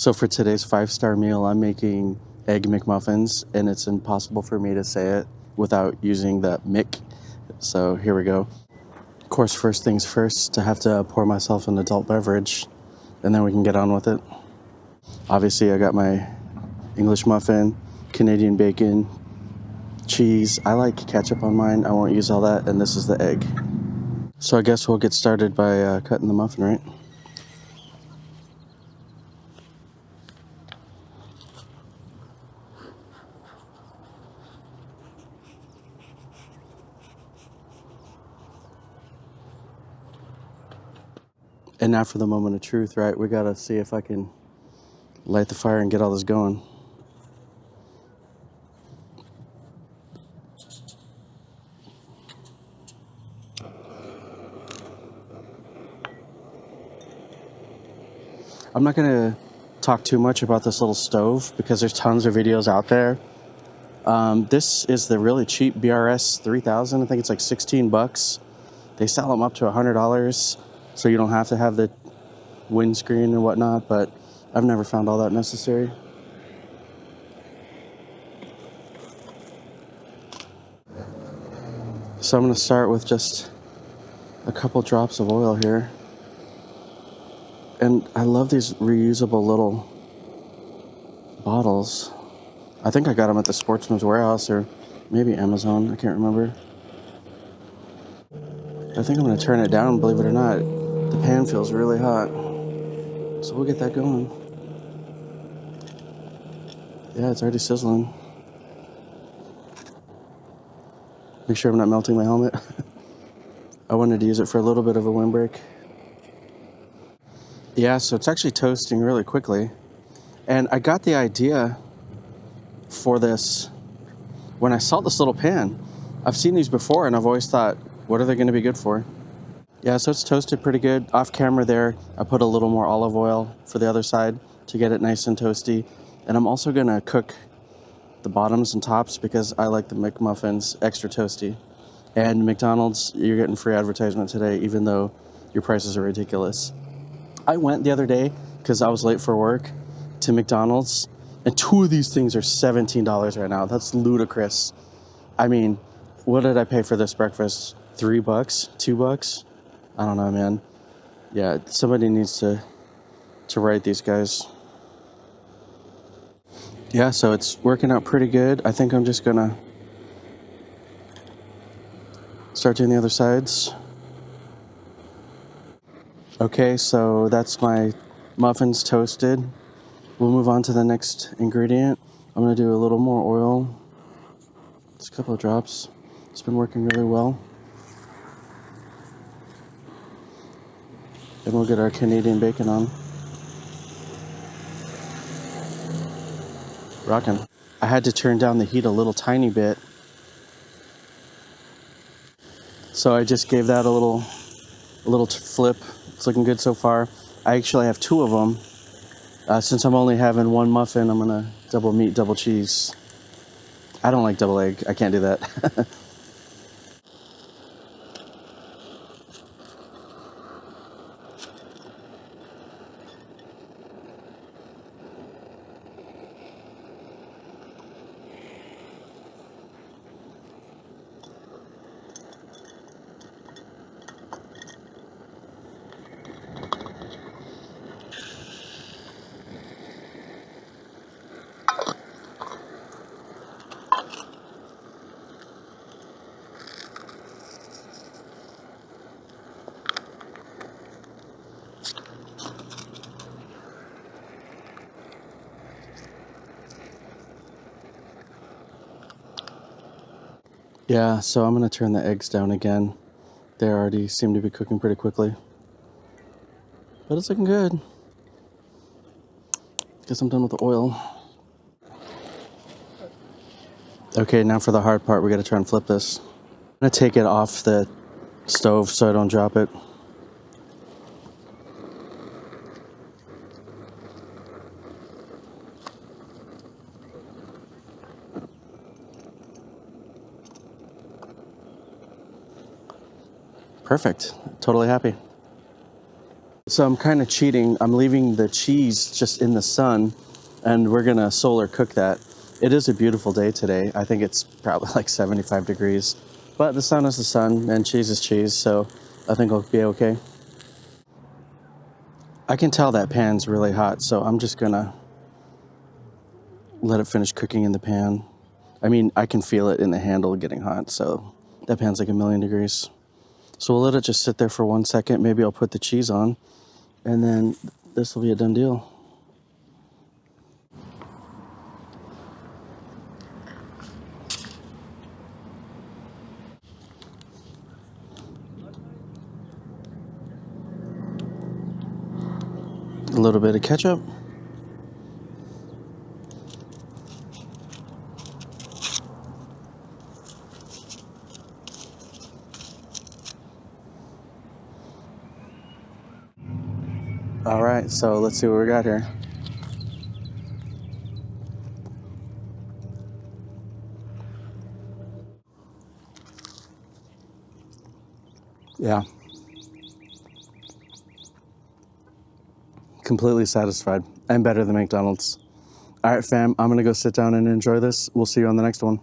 So for today's 5-star meal, I'm making egg McMuffins, and it's impossible for me to say it without using the Mick. So here we go. Of course, first things first, I have to pour myself an adult beverage, and then we can get on with it. Obviously, I got my English muffin, Canadian bacon, cheese. I like ketchup on mine. I won't use all that, and this is the egg. So I guess we'll get started by cutting the muffin, right? And now for the moment of truth, right? We gotta see if I can light the fire and get all this going. I'm not gonna talk too much about this little stove because there's tons of videos out there. This is the really cheap BRS 3000. I think it's like 16 bucks. They sell them up to $100, so you don't have to have the windscreen and whatnot, but I've never found all that necessary. So I'm gonna start with just a couple drops of oil here. And I love these reusable little bottles. I think I got them at the Sportsman's Warehouse or maybe Amazon, I can't remember. I think I'm gonna turn it down, believe it or not. The pan feels really hot. So we'll get that going. Yeah, it's already sizzling. Make sure I'm not melting my helmet. I wanted to use it for a little bit of a windbreak. Yeah, so it's actually toasting really quickly. And I got the idea for this when I saw this little pan. I've seen these before and I've always thought, what are they gonna be good for? Yeah, so it's toasted pretty good. Off camera there, I put a little more olive oil for the other side to get it nice and toasty. And I'm also gonna cook the bottoms and tops because I like the McMuffins extra toasty. And McDonald's, you're getting free advertisement today, even though your prices are ridiculous. I went the other day because I was late for work to McDonald's, and 2 of these things are $17 right now. That's ludicrous. I mean, what did I pay for this breakfast? $3? $2? I don't know, man. Yeah, somebody needs to write these guys. Yeah, so it's working out pretty good. I think I'm just gonna start doing the other sides. Okay, so that's my muffins toasted. We'll move on to the next ingredient. I'm gonna do a little more oil. Just a couple of drops. It's been working really well. And we'll get our Canadian bacon on. Rockin'. I had to turn down the heat a little tiny bit. So I just gave that a little flip. It's looking good so far. I actually have 2 of them. Since I'm only having 1 muffin, I'm gonna double meat, double cheese. I don't like double egg. I can't do that. Yeah, so I'm gonna turn the eggs down again. They already seem to be cooking pretty quickly. But it's looking good. Guess I'm done with the oil. Okay, now for the hard part, we gotta try and flip this. I'm gonna take it off the stove so I don't drop it. Perfect. Totally happy. So I'm kind of cheating. I'm leaving the cheese just in the sun, and we're gonna solar cook that. It is a beautiful day today. I think it's probably like 75 degrees, but the sun is the sun and cheese is cheese, so I think it'll be okay. I can tell that pan's really hot, so I'm just gonna let it finish cooking in the pan. I mean, I can feel it in the handle getting hot, so that pan's like 1,000,000 degrees. So we'll let it just sit there for 1 second. Maybe I'll put the cheese on, and then this will be a done deal. A little bit of ketchup. All right, so let's see what we got here. Yeah. Completely satisfied and better than McDonald's. All right, fam, I'm gonna go sit down and enjoy this. We'll see you on the next one.